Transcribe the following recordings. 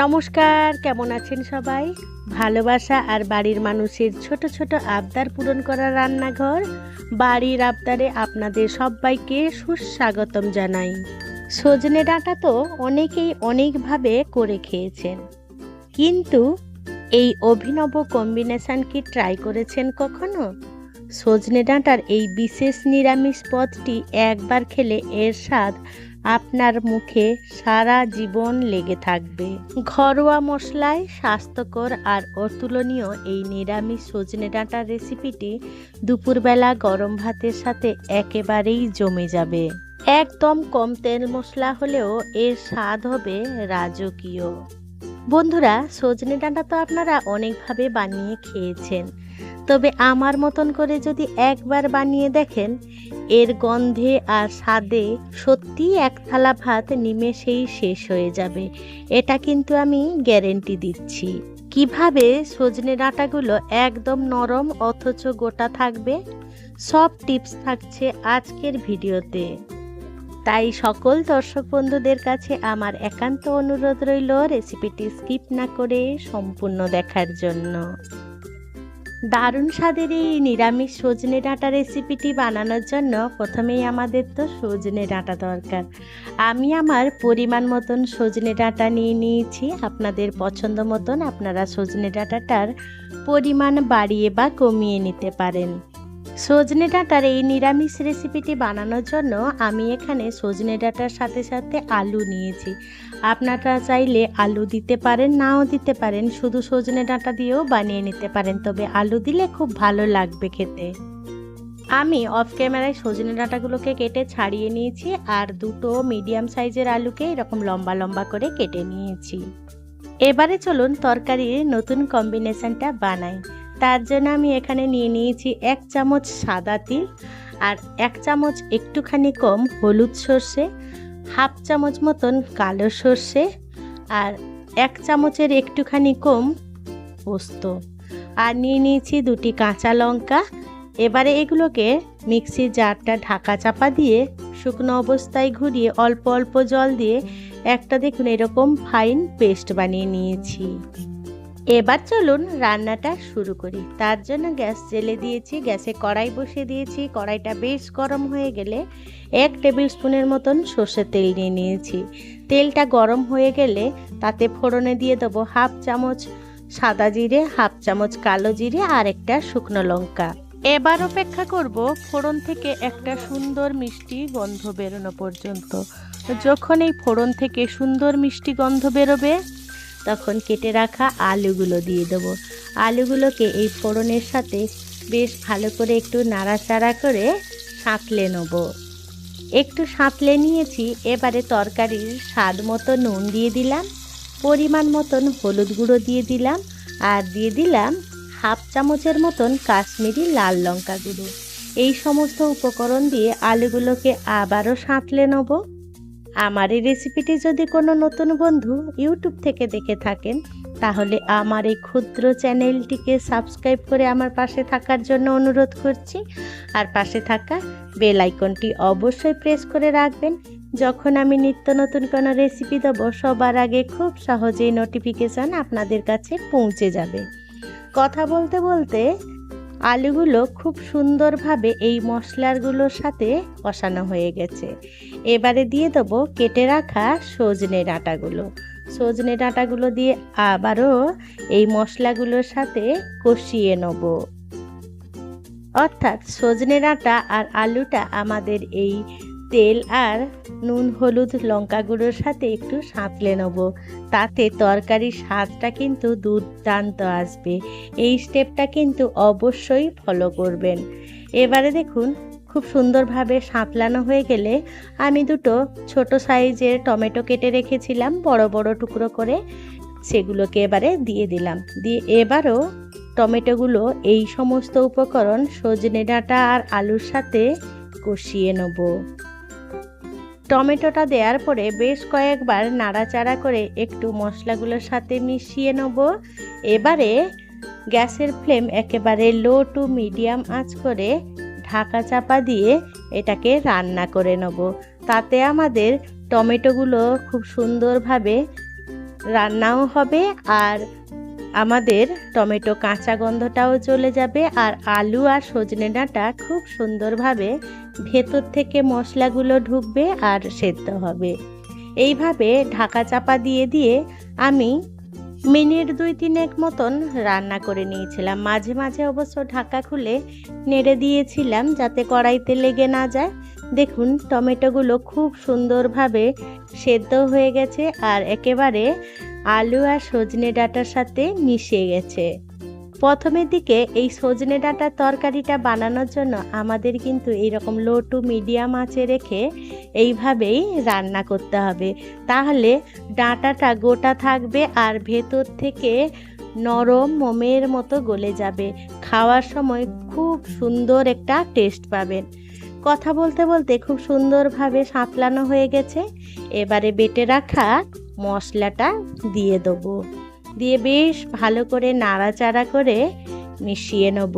নমস্কার, কেমন আছেন সবাই? ভালোবাসা আর বাড়ির মানুষের ছোট ছোট আবদার পূরণ করা রান্নাঘর বাড়ির আবদারে আপনাদের সবাইকে সুস্বাগতম জানাই। সজনে ডাঁটা তো অনেকেই অনেকভাবে করে খেয়েছেন, কিন্তু এই অভিনব কম্বিনেশন কি ট্রাই করেছেন কখনো? সজনে ডাঁটার এই বিশেষ নিরামিষ পদটি একবার খেলে এর স্বাদ আপনার মুখে সারা জীবন লেগে থাকবে। ঘরোয়া মশলায় স্বাস্থ্যকর আর অতুলনীয় এই নিরামিষ সজনে ডাঁটার রেসিপিটি দুপুরবেলা গরম ভাতের সাথে একেবারেই জমে যাবে। একদম কম তেল মশলা হলেও এর স্বাদ হবে রাজকীয়। বন্ধুরা, সজনে ডাঁটা তো আপনারা অনেকভাবে বানিয়ে খেয়েছেন, তবে আমার মতন করে যদি একবার বানিয়ে দেখেন, এর গন্ধে আর স্বাদে সত্যি এক থালা ভাত নিমেষেই শেষ হয়ে যাবে। এটা কিন্তু আমি গ্যারেন্টি দিচ্ছি। কিভাবে সজনে ডাঁটাগুলো একদম নরম অথচ গোটা থাকবে, সব টিপস থাকছে আজকের ভিডিওতে। তাই সকল দর্শক বন্ধুদের কাছে আমার একান্ত অনুরোধ রইল রেসিপিটি স্কিপ না করে সম্পূর্ণ দেখার জন্য। দারুণ স্বাদের এই নিরামিষ সজনে ডাঁটা রেসিপিটি বানানোর জন্য প্রথমেই আমাদের তো সজনে ডাঁটা দরকার। আমি আমার পরিমাণ মতন সজনে ডাঁটা নিয়ে নিয়েছি। আপনাদের পছন্দ মতন আপনারা সজনে ডাঁটাটার পরিমাণ বাড়িয়ে বা কমিয়ে নিতে পারেন। সজনে ডাঁটার এই নিরামিষ রেসিপিটি বানানোর জন্য আমি এখানে সজনে ডাঁটার সাথে সাথে আলু নিয়েছি। আপনারা চাইলে আলু দিতে পারেন, নাও দিতে পারেন, শুধু সজনে ডাঁটা দিয়েও বানিয়ে নিতে পারেন, তবে আলু দিলে খুব ভালো লাগবে খেতে। আমি অফ ক্যামেরায় সজনে ডাঁটাগুলোকে কেটে ছাড়িয়ে নিয়েছি, আর দুটো মিডিয়াম সাইজের আলুকে এরকম লম্বা লম্বা করে কেটে নিয়েছি। এবারে চলুন তরকারির নতুন কম্বিনেশনটা বানাই। তার জন্য আমি এখানে নিয়ে নিয়েছি 1 চামচ সাদা তিল, আর 1 চামচ একটুখানি কম হলুদ সর্ষে, হাফ চামচ মতন কালো সর্ষে, আর 1 চামচের একটুখানি কম পোস্ত, আর নিয়ে নিয়েছি 2টি কাঁচা লঙ্কা। এবারে এগুলোকে মিক্সির জারটা ঢাকা চাপা দিয়ে শুকনো অবস্থায় ঘুরিয়ে অল্প অল্প জল দিয়ে একটা দেখুন এরকম ফাইন পেস্ট বানিয়ে নিয়েছি। এবার চলুন রান্নাটা শুরু করি। তার জন্য গ্যাস জ্বেলে দিয়েছি, গ্যাসে কড়াই বসিয়ে দিয়েছি। কড়াইটা বেশ গরম হয়ে গেলে 1 টেবিল স্পুনের মতন সর্ষের তেল নিয়ে নিয়েছি। তেলটা গরম হয়ে গেলে তাতে ফোড়নে দিয়ে দেবো হাফ চামচ সাদা জিরে, হাফ চামচ কালো জিরে, আর একটা শুকনো লঙ্কা। এবার অপেক্ষা করব ফোড়ন থেকে একটা সুন্দর মিষ্টি গন্ধ বেরোনো পর্যন্ত। যখন এই ফোড়ন থেকে সুন্দর মিষ্টি গন্ধ বেরোবে, তখন কেটে রাখা আলুগুলো দিয়ে দেবো। আলুগুলোকে এই ফোড়নের সাথে বেশ ভালো করে একটু নাড়াচাড়া করে সাঁতলে নেব। একটু সাঁতলে নিয়েছি। এবারে তরকারির স্বাদ মতো নুন দিয়ে দিলাম, পরিমাণ মতন হলুদ গুঁড়ো দিয়ে দিলাম, আর দিয়ে দিলাম হাফ চামচের মতন কাশ্মীরি লাল লঙ্কা গুঁড়ো। এই সমস্ত উপকরণ দিয়ে আলুগুলোকে আবারও সাঁতলে নেব। আমার এই রেসিপিটি যদি কোনো নতুন বন্ধু ইউটিউব থেকে দেখে থাকেন, তাহলে আমার এই ক্ষুদ্র চ্যানেলটিকে সাবস্ক্রাইব করে আমার পাশে থাকার জন্য অনুরোধ করছি, আর পাশে থাকা বেল আইকনটি অবশ্যই প্রেস করে রাখবেন। যখন আমি নিত্য নতুন কোনো রেসিপি দেবো, সবার আগে খুব সহজেই নোটিফিকেশান আপনাদের কাছে পৌঁছে যাবে। কথা বলতে বলতে আলুগুলো খুব সুন্দরভাবে এই মশলাগুলোর সাথে কষানো হয়ে গেছে। এবারে দিয়ে দেবো কেটে রাখা সজনে ডাঁটাগুলো। সজনে ডাঁটাগুলো দিয়ে আবারও এই মশলাগুলোর সাথে কষিয়ে নেব। অর্থাৎ সজনে ডাঁটা আর আলুটা আমাদের এই তেল আর নুন হলুদ লঙ্কা গুঁড়োর সাথে একটু সাঁতলে নেব। তাতে তরকারির স্বাদটা কিন্তু দুর্দান্ত আসবে। এই স্টেপটা কিন্তু অবশ্যই ফলো করবেন। এবারে দেখুন খুব সুন্দরভাবে সাঁতলানো হয়ে গেলে আমি 2টো ছোট সাইজের টমেটো কেটে রেখেছিলাম বড় বড় টুকরো করে, সেগুলোকে এবারে দিয়ে দিলাম। দিয়ে এবারও টমেটোগুলো এই সমস্ত উপকরণ সজনে ডাঁটা আর আলুর সাথে কষিয়ে নেব। টমেটোটা দেওয়ার পরে বেশ কয়েকবার নাড়াচাড়া করে একটু মশলাগুলোর সাথে মিশিয়ে নেব। এবারে গ্যাসের ফ্লেম একেবারে লো টু মিডিয়াম আঁচ করে ঢাকা চাপা দিয়ে এটাকে রান্না করে নেব। তাতে আমাদের টমেটোগুলো খুব সুন্দরভাবে রান্নাও হবে আর আমাদের টমেটো কাঁচা গন্ধটাও চলে যাবে আর আলু আর সজনে ডাঁটা খুব সুন্দরভাবে ভেতর থেকে মশলাগুলো ঢুকবে আর সেদ্ধ হবে। এইভাবে ঢাকা চাপা দিয়ে দিয়ে আমি মিনিট 2-3 মতন রান্না করে নিয়েছিলাম। মাঝে মাঝে অবশ্য ঢাকা খুলে নেড়ে দিয়েছিলাম যাতে কড়াইতে লেগে না যায়। দেখুন টমেটোগুলো খুব সুন্দরভাবে সেদ্ধ হয়ে গেছে আর একেবারে আলু আর সজনে ডাঁটার সাথে মিশে গেছে। প্রথমের দিকে এই সজনে ডাঁটার তরকারিটা বানানোর জন্য আমাদের কিন্তু এইরকম লো টু মিডিয়াম আঁচে রেখে এইভাবেই রান্না করতে হবে, তাহলে ডাঁটাটা গোটা থাকবে আর ভেতর থেকে নরম মোমের মতো গলে যাবে। খাওয়ার সময় খুব সুন্দর একটা টেস্ট পাবেন। কথা বলতে বলতে খুব সুন্দরভাবে সাঁতলানো হয়ে গেছে। এবারে বেটে রাখা মশলাটা দিয়ে দেবো, দিয়ে বেশ ভালো করে নাড়াচাড়া করে মিশিয়ে নেব।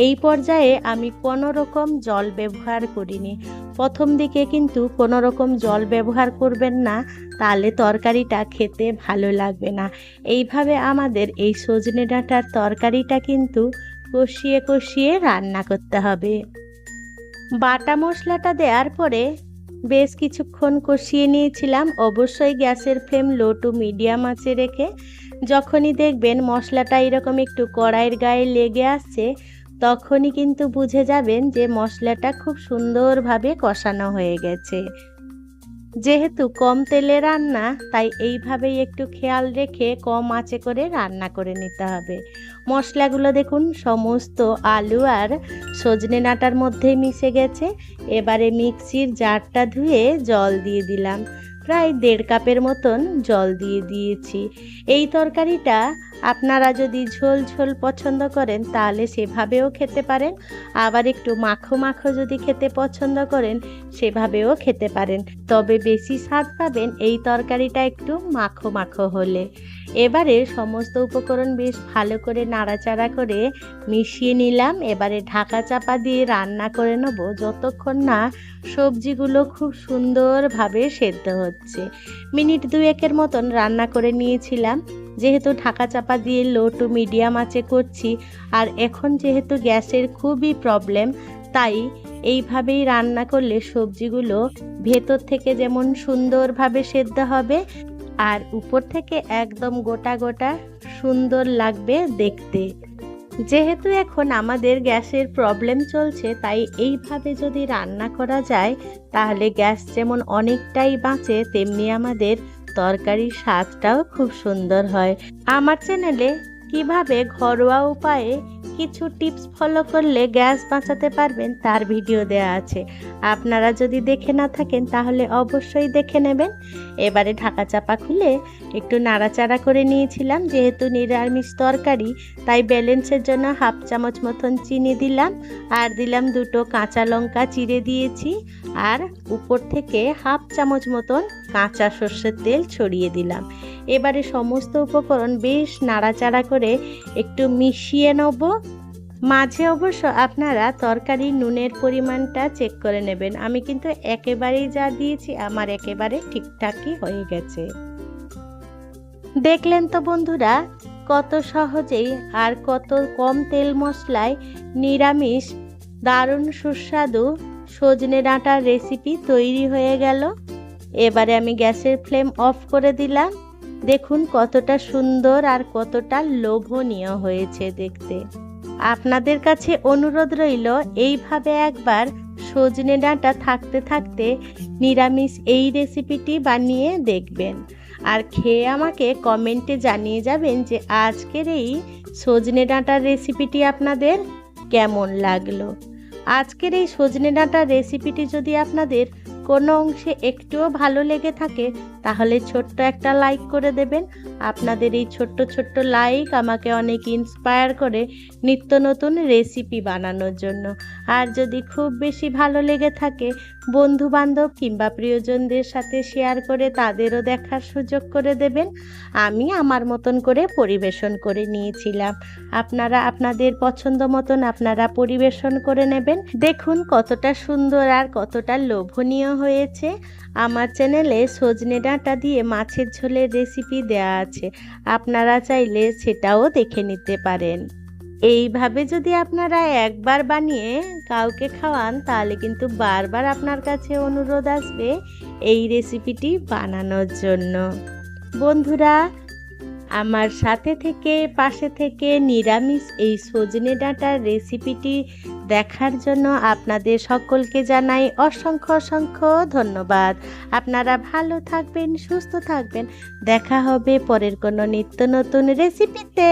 এই পর্যায়ে আমি কোনো রকম জল ব্যবহার করিনি। প্রথম দিকে কিন্তু কোনো রকম জল ব্যবহার করবেন না, তাহলে তরকারিটা খেতে ভালো লাগবে না। এইভাবে আমাদের এই সজনে ডাঁটার তরকারিটা কিন্তু কষিয়ে কষিয়ে রান্না করতে হবে। বাটা মশলাটা দেওয়ার পরে বেশ কিছুক্ষণ কষিয়ে নিয়েছিলাম, অবশ্যই গ্যাসের ফ্লেম লো টু মিডিয়াম আঁচে রেখে। যখনই দেখবেন মশলাটা এরকম একটু কড়াইয়ের গায়ে লেগে আসছে, তখনই কিন্তু বুঝে যাবেন যে মশলাটা খুব সুন্দরভাবে কষানো হয়ে গেছে। যেহেতু কম তেলে রান্না, তাই এইভাবেই একটু খেয়াল রেখে কম আঁচে করে রান্না করে নিতে হবে। মশলাগুলো দেখুন সমস্ত আলু আর সজনে ডাঁটার মধ্যেই মিশে গেছে। এবারে মিক্সির জারটা ধুয়ে জল দিয়ে দিলাম, প্রায় 1.5 কাপের মতন জল দিয়ে দিয়েছি। এই তরকারিটা আপনারা যদি ঝোল ঝোল পছন্দ করেন তাহলে সেভাবেও খেতে পারেন, আবার একটু মাখো মাখো যদি খেতে পছন্দ করেন সেভাবেও খেতে পারেন, তবে বেশি স্বাদ পাবেন এই তরকারিটা একটু মাখো মাখো হলে। এবারে সমস্ত উপকরণ বেশ ভালো করে নাড়াচাড়া করে মিশিয়ে নিলাম। এবারে ঢাকা চাপা দিয়ে রান্না করে নেব যতক্ষণ না সবজিগুলো খুব সুন্দরভাবে সেদ্ধ হচ্ছে। মিনিট 2 মতন রান্না করে নিয়েছিলাম। যেহেতু ঢাকা চাপা দিয়ে লো টু মিডিয়াম আঁচে করছি আর এখন যেহেতু গ্যাসের খুবই প্রবলেম, তাই এইভাবেই রান্না করলে সবজিগুলো ভেতর থেকে যেমন সুন্দরভাবে সেদ্ধ হবে আর উপর থেকে একদম গোটা গোটা সুন্দর লাগবে দেখতে। যেহেতু এখন আমাদের গ্যাসের প্রবলেম চলছে, তাই এইভাবে যদি রান্না করা যায় তাহলে গ্যাস যেমন অনেকটাই বাঁচে, তেমনি আমাদের তরকারির স্বাদটাও খুব সুন্দর হয়। আমার চ্যানেলে কিভাবে ঘরোয়া উপায়ে কিছু টিপস ফলো করলে গ্যাস বাঁচাতে পারবেন তার ভিডিও দেওয়া আছে, আপনারা যদি দেখে না থাকেন তাহলে অবশ্যই দেখে নেবেন। এবারে ঢাকা চাপা খুলে একটু নাড়াচাড়া করে নিয়েছিলাম। যেহেতু নিরামিষ তরকারি, তাই ব্যালেন্সের জন্য 1/2 চামচ মতন চিনি দিলাম আর দিলাম 2টো কাঁচা লঙ্কা চিড়ে দিয়েছি আর উপর থেকে 1/2 চামচ মতন কাঁচা সর্ষের তেল ছড়িয়ে দিলাম। এবারে সমস্ত উপকরণ বেশ নাড়াচাড়া করে একটু মিশিয়ে নেব। মাঝে অবশ্য আপনারা তরকারির নুনের পরিমাণটা চেক করে নেবেন। আমি কিন্তু একেবারেই যা দিয়েছি আমার একেবারে ঠিকঠাকই হয়ে গেছে। দেখলেন তো বন্ধুরা, কত সহজেই আর কত কম তেল মশলায় নিরামিষ দারুণ সুস্বাদু সজনে ডাঁটার রেসিপি তৈরি হয়ে গেল। এবারে আমি গ্যাসের ফ্লেম অফ করে দিলাম। দেখুন কতটা সুন্দর আর কতটা লোভনীয় হয়েছে দেখতে। আপনাদের কাছে অনুরোধ রইল এইভাবে একবার সজনে ডাঁটা থাকতে থাকতে নিরামিষ এই রেসিপিটি বানিয়ে দেখবেন আর খেয়ে আমাকে কমেন্টে জানিয়ে যাবেন যে আজকের এই সজনে ডাঁটার রেসিপিটি আপনাদের কেমন লাগলো। আজকের এই সজনে ডাঁটার রেসিপিটি যদি আপনাদের কোনো অংশে একটুও ভালো লেগে থাকে তাহলে ছোট্ট একটা লাইক করে দেবেন। আপনাদের এই ছোট্ট ছোট্ট লাইক আমাকে অনেক ইন্সপায়ার করে নিত্য নতুন রেসিপি বানানোর জন্য। আর যদি খুব বেশি ভালো লেগে থাকে বন্ধু বান্ধব কিংবা প্রিয়জনদের সাথে শেয়ার করে তাদেরও দেখার সুযোগ করে দেবেন। আমি আমার মতন করে পরিবেশন করে নিয়েছিলাম, আপনারা আপনাদের পছন্দ মতন আপনারা পরিবেশন করে নেবেন। দেখুন কতটা সুন্দর আর কতটা লোভনীয় হয়েছে। আমার চ্যানেলে সজনে ডাঁটা দিয়ে মাছের ঝোলের রেসিপি দেওয়া আছে, আপনারা চাইলে সেটাও দেখে নিতে পারেন। এইভাবে যদি আপনারা একবার বানিয়ে কাউকে খাওয়ান তাহলে কিন্তু বারবার আপনার কাছে অনুরোধ আসবে এই রেসিপিটি বানানোর জন্য। বন্ধুরা, আমার সাথে থেকে পাশে থেকে নিরামিষ এই সজনে ডাঁটার রেসিপিটি দেখার জন্য আপনাদের সকলকে জানাই অসংখ্য অসংখ্য ধন্যবাদ। আপনারা ভালো থাকবেন, সুস্থ থাকবেন। দেখা হবে পরের কোনো নিত্য নতুন রেসিপিতে।